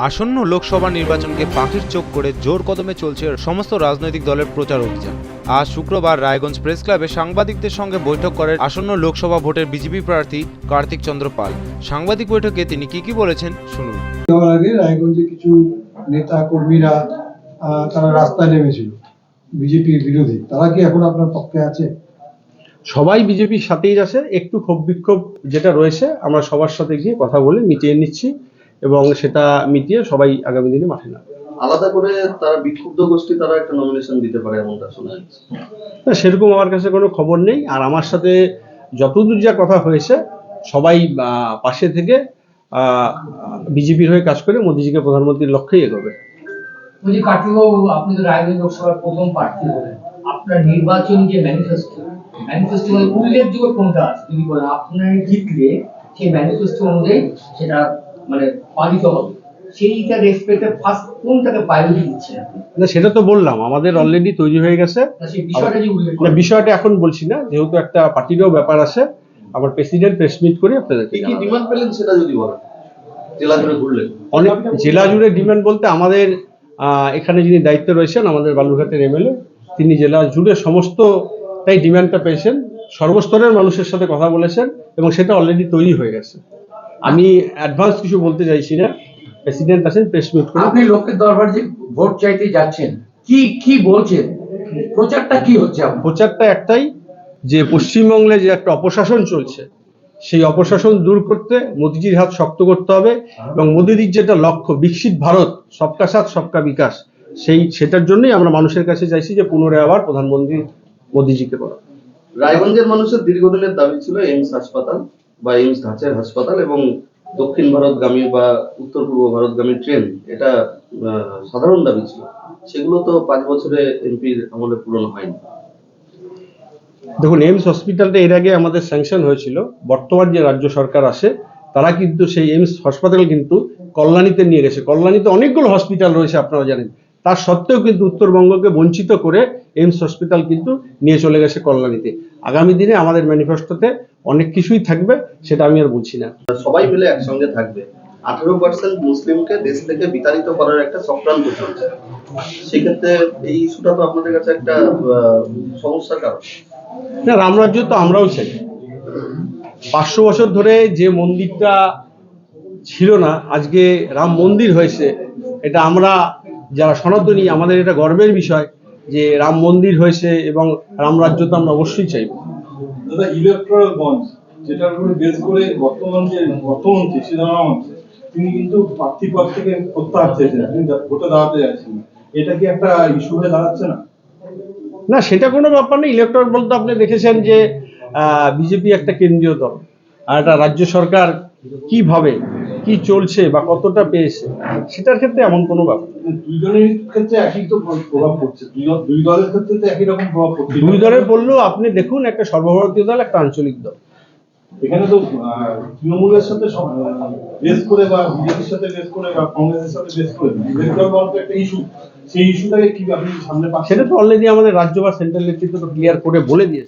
আসন্ন লোকসভা নির্বাচনকে পাখির চোখ করে জোর কদমে চলছে সমস্ত রাজনৈতিক দলের প্রচার অভিযান। আজ শুক্রবার রায়গঞ্জ প্রেস ক্লাবে সাংবাদিকদের সঙ্গে বৈঠক করেন আসন্ন লোকসভা ভোটের বিজেপি প্রার্থী কার্তিক চন্দ্র পাল। সাংবাদিক বৈঠকে তিনি কি বলেছেন শুনুন। আগে রায়গঞ্জে কিছু নেতা কর্মীরা তারা রাস্তায় নেমেছিল বিজেপির বিরোধী, তারা কি এখন আপনার পক্ষে আছে? সবাই বিজেপির সাথেই আছে, একটু ক্ষোভ বিক্ষোভ যেটা রয়েছে আমরা সবার সাথে গিয়ে কথা বলে মিটিয়ে নিচ্ছি এবং সেটা মিটিয়ে সবাই আগামী দিনে মাঠে নামবে। আলাদা করে তারা বিক্ষুব্ধ গোষ্ঠী তারা একটা নমিনেশন দিতে পারে এমনটা শোনা যাচ্ছে। না, সেরকম আমার কাছে কোনো খবর নেই। আর আমার সাথে যতদূর যা কথা হয়েছে সবাই পাশে থেকে বিজেপির হয়ে কাজ করে মোদিজিকে প্রধানমন্ত্রীর লক্ষ্যেই এগোবে। বলছি কার্তিকবাবু, আপনি তো রায়গঞ্জ লোকসভার প্রথম প্রার্থী হলেন, আপনার নির্বাচনী যে ম্যানিফেস্টো উল্লেখযোগ্য কোনটা আছে যদি বলেন, আপনার জিতলে সেই ম্যানিফেস্টো অনুযায়ী সেটা মানে পালিত হবে, সেইটা রেসপেক্টে ফার্স্ট কোনটাকে প্রায়োরিটি দিচ্ছেন আপনি? না, সেটা তো বললাম আমাদের অলরেডি তৈরি হয়ে গেছে। সেই বিষয়টা যে উল্লেখ না, বিষয়টা এখন বলছি না, যেহেতু একটা পার্টিরও ব্যাপার আছে। আবার প্রেসিডেন্ট প্রেস মিট করে আপনাদেরকে কি ডিমান্ড পেলেন সেটা যদি বলেন। জেলা জুড়ে ঘুরলেন, অনেক জেলা জুড়ে ডিমান্ড বলতে আমাদের এখানে যিনি দায়িত্বে রয়েছেন আমাদের বালুরঘাটের এমএলএ, তিনি জেলা জুড়ে সমস্তটাই ডিমান্ডটা পেয়েছেন, সর্বস্তরের মানুষের সাথে কথা বলেছেন এবং সেটা অলরেডি তৈরি হয়ে গেছে। আমি অ্যাডভান্স কিছু বলতে চাইছি না, প্রেসিডেন্ট আছেন প্রেস মিট করে। আপনি লোকের দরবার যে ভোট চাইতে যাচ্ছেন, কি বলছেন, প্রচারটা কি হচ্ছে? প্রচারটা একটাই, যে পশ্চিমবঙ্গে যে একটা অপশাসন চলছে সেই অপশাসন দূর করতে মোদিজির হাত শক্ত করতে হবে এবং মোদিজির যেটা লক্ষ্য বিকশিত ভারত, সবকা সাথ সবকা বিকাশ, সেটার জন্যই আমরা মানুষের কাছে চাইছি যে পুনরায় আবার প্রধানমন্ত্রী মোদিজিকে করা। রায়গঞ্জের মানুষের দীর্ঘদিনের দাবি ছিল এইমস হাসপাতাল বা এইমস ধাঁচের হাসপাতাল এবং দক্ষিণ ভারতগামী বা উত্তর পূর্ব ভারতগামী ট্রেন, এটা সাধারণ দাবি ছিল। সেগুলো তো 5 বছরে এমপির আমলে পূরণ হয়নি। দেখুন, এইমস হসপিটালটা এর আগে আমাদের স্যাংশন হয়েছিল। বর্তমান যে রাজ্য সরকার আসে তারা কিন্তু সেই এইমস হসপিটাল কিন্তু কল্যাণীতে নিয়ে গেছে। কল্যাণীতে অনেকগুলো হসপিটাল রয়েছে আপনারা জানেন, তার সত্ত্বেও কিন্তু উত্তরবঙ্গকে বঞ্চিত করে এইমস হসপিটাল কিন্তু নিয়ে চলে গেছে কল্যাণীতে। আগামী দিনে আমাদের ম্যানিফেস্টোতে অনেক কিছুই থাকবে, সেটা আমি আর বলছি না। সবাই মিলে একসঙ্গে থাকবে। 18% মুসলিমকে দেশ থেকে বিতাড়িত করার একটা চক্রান্ত চলছে। সেক্ষেত্রে এই ইস্যুটা তো আপনাদের কাছে একটা সমস্যার কারণ। না, রামরাজ্য তো আমরাও চাই। 500 বছর ধরে যে মন্দিরটা ছিল না, আজকে রাম মন্দির হয়েছে। এটা আমরা যারা সনাতনী, আমাদের এটা গর্বের বিষয় যে রাম মন্দির হয়েছে এবং রামরাজ্য তো আমরা অবশ্যই চাইব। দাদা, ইলেকট্রাল বন্ড যেটার উপরে বেস করে অর্থমন্ত্রী সীতারামন তিনি কিন্তু প্রার্থী পদ থেকে প্রত্যাহার চেয়েছেন, তিনি ভোটে দাঁড়াতে চাইছেন না। এটা কি একটা ইস্যু হয়ে দাঁড়াচ্ছে না? না, সেটা কোনো ব্যাপার নেই। ইলেকট্রাল বলতে আপনি দেখেছেন যে বিজেপি একটা কেন্দ্রীয় দল, আর একটা রাজ্য সরকার কিভাবে কি চলছে বা কতটা পেয়েছে, সেটার ক্ষেত্রে এমন কোনো ব্যাপার। দুইজনের ক্ষেত্রে একই তো প্রভাব পড়ছে, দুই দলের ক্ষেত্রে তো একই রকম প্রভাব পড়ছে। দুই দলের বললেও আপনি দেখুন, একটা সর্বভারতীয় দল, একটা আঞ্চলিক দল। এখানে তো তৃণমূলের সাথে বেস করে বা বিজেপির সাথে বেস করে বা কংগ্রেসের সাথে বেস করে ইলেকট্রাল বন্ড একটা ইস্যু, সেই ইস্যুটাকে কি আপনি সামনে পাচ্ছেন? সেটা তো অলরেডি আমাদের রাজ্য বা সেন্ট্রাল নেতৃত্ব তো ক্লিয়ার করে বলে দিয়েছে।